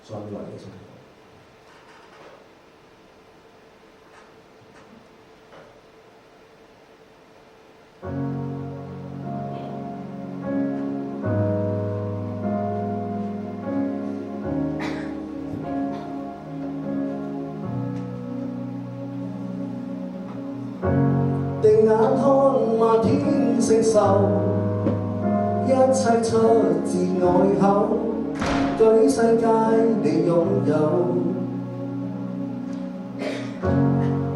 在未來嘅生活。定眼看漫天星宿，一切出自愛口，對世界你擁有。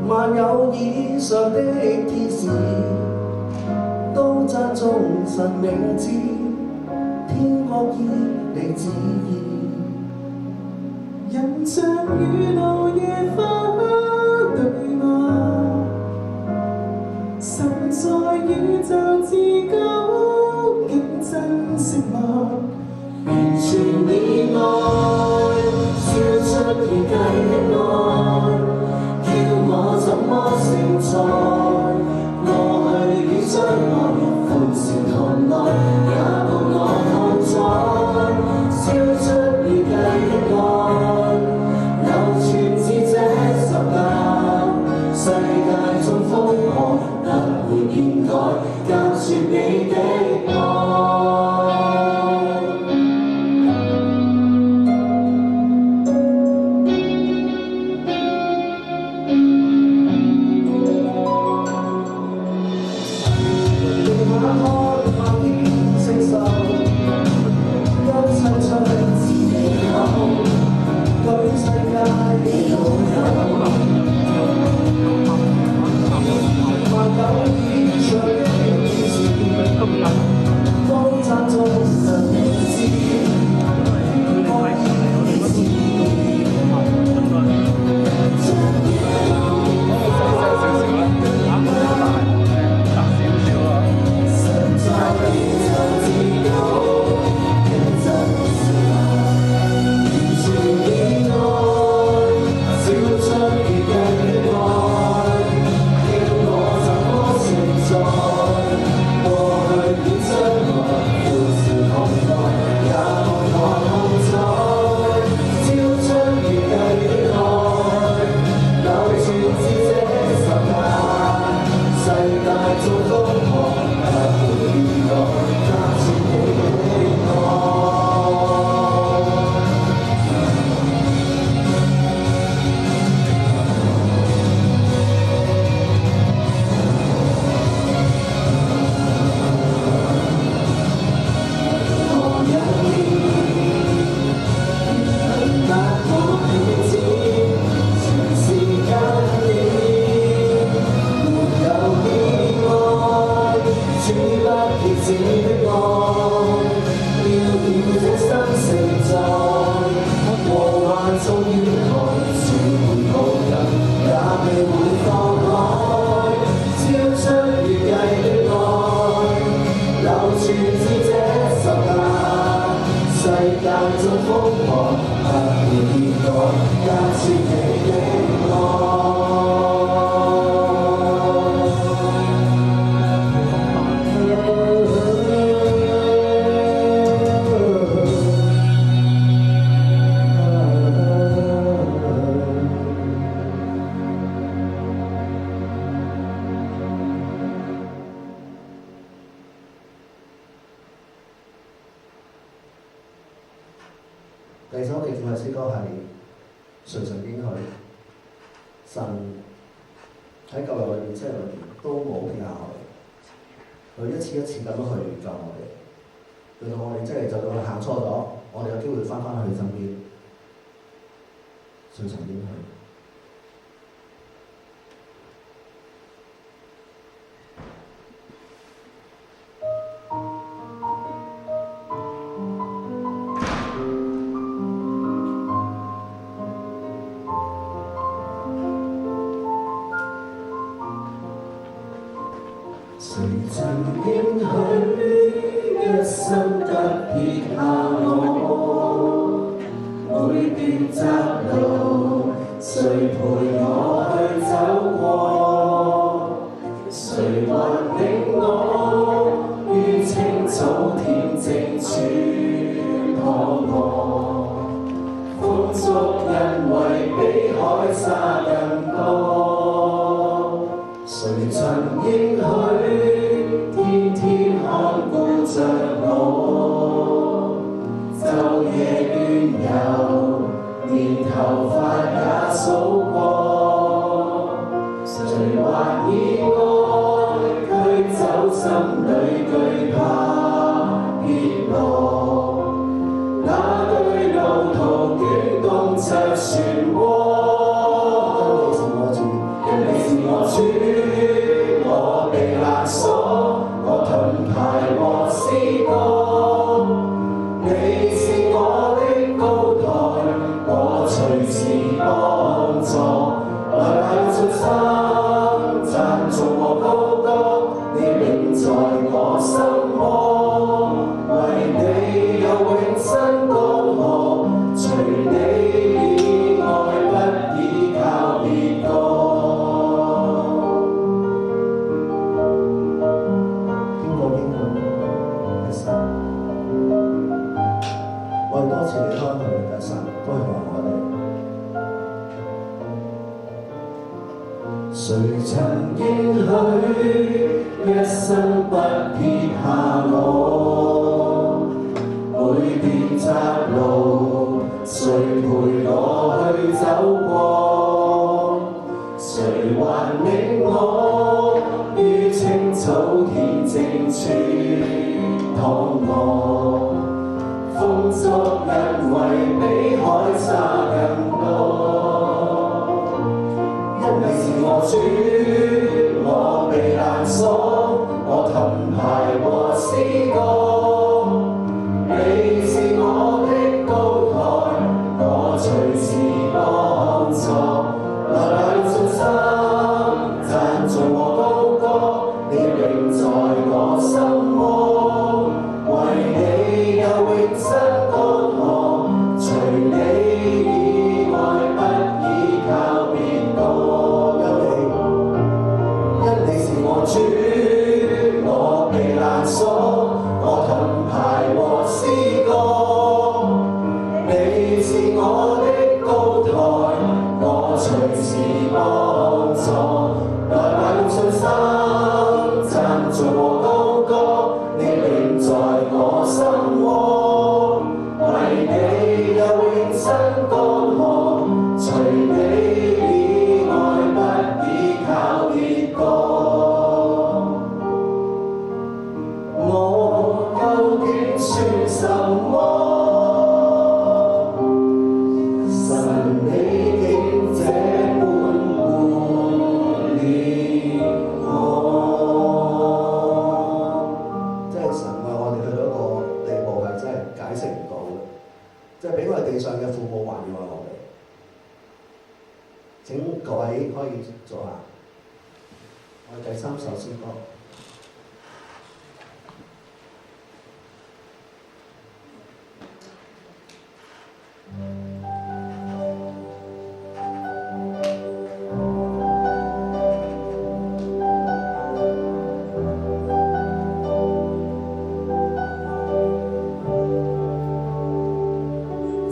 萬有以上的天使都讚頌神名字，天國依你旨意。人像雨露夜花對望，神在宇宙至高，竟珍惜我，完全以愛，超出預計的愛，叫我怎麼承載？過去與將來，歡笑同來，也伴我同在，超出預計的愛，流傳至這十架，世界中風浪不會變改，隔絕你的愛。第二首我哋唱嘅詩歌係誰曾應許，神喺舊約裏面、新約裏面都冇撇下我哋，佢一次一次咁樣去救我哋，令到我哋真係就到行錯咗，我哋有機會翻返去佢身邊。誰曾應許？誰曾應許一生不撇下我，每段窄路誰陪我去走過？誰還領我於青草恬靜處彷徨？足因為比海沙更多。誰曾應許天天看顧着我？晝夜端遊，連頭髮也數過。誰還以愛驅走心裏懼怕跌落？那對路途捲動着漩渦。因你是我主，我避難所，我盾牌和詩歌。你是我的高台，我隨時幫助。來吧，信心讚頌我高歌，你永在我心窩。為你有永生江河，除你以外不依靠別個。我哋多次離開佢嘅神，都係話我哋。誰曾應許一生不撇下我？每段窄路，誰陪我去走過？誰還領我於青草恬靜處躺臥？風速因為比海沙更多。因你是我主，我避難所，我盾牌和詩歌。你是我的高台，我隨時幫助。來吧，用信心讚頌我高歌，你永在我心窩。為你有永生江河，除你以外不依靠別個。因你是我主，我避難所，我盾牌和詩歌。你是我的高台，我隨時幫助。來吧，用信心讚頌我高歌，你永在我心窩。為你有永生江河，除你以外不依靠別個。我究竟算什麼？神你竟這般顧念我。即係神愛我哋去到一個地步係真係解釋唔到嘅，即係比我哋地上嘅父母還要愛我哋。請各位可以坐下，我哋第3首詩歌。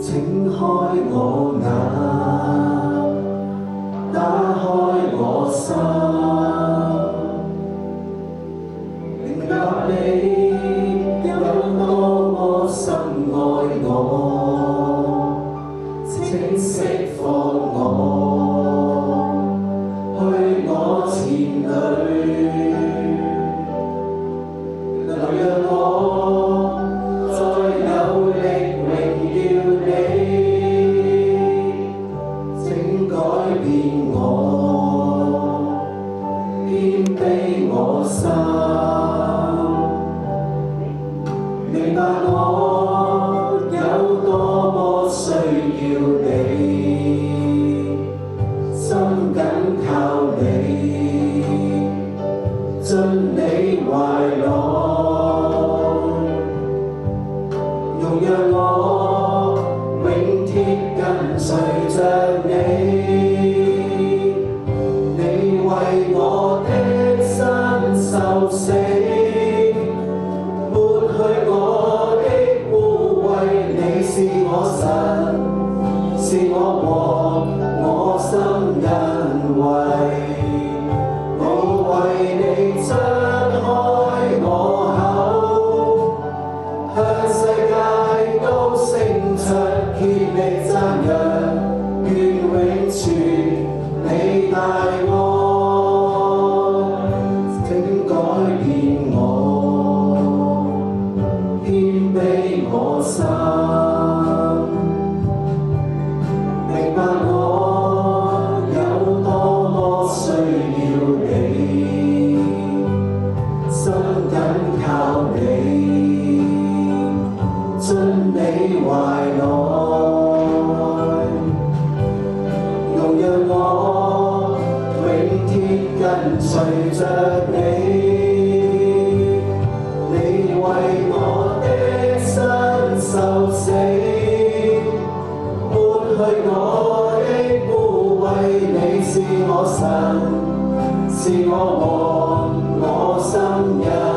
請開我眼，打開我心，明白你有多麼深愛我，請釋放我，去我前裏，能讓我再有力榮耀你，請改變我，謙卑我心，明白我有多麼需要你，心緊靠你，進你懷內，容讓我永貼跟隨着你，你為我的身受死，抹去我的污穢，你是我神，是去我的污穢，你是我神，是我王，我心印。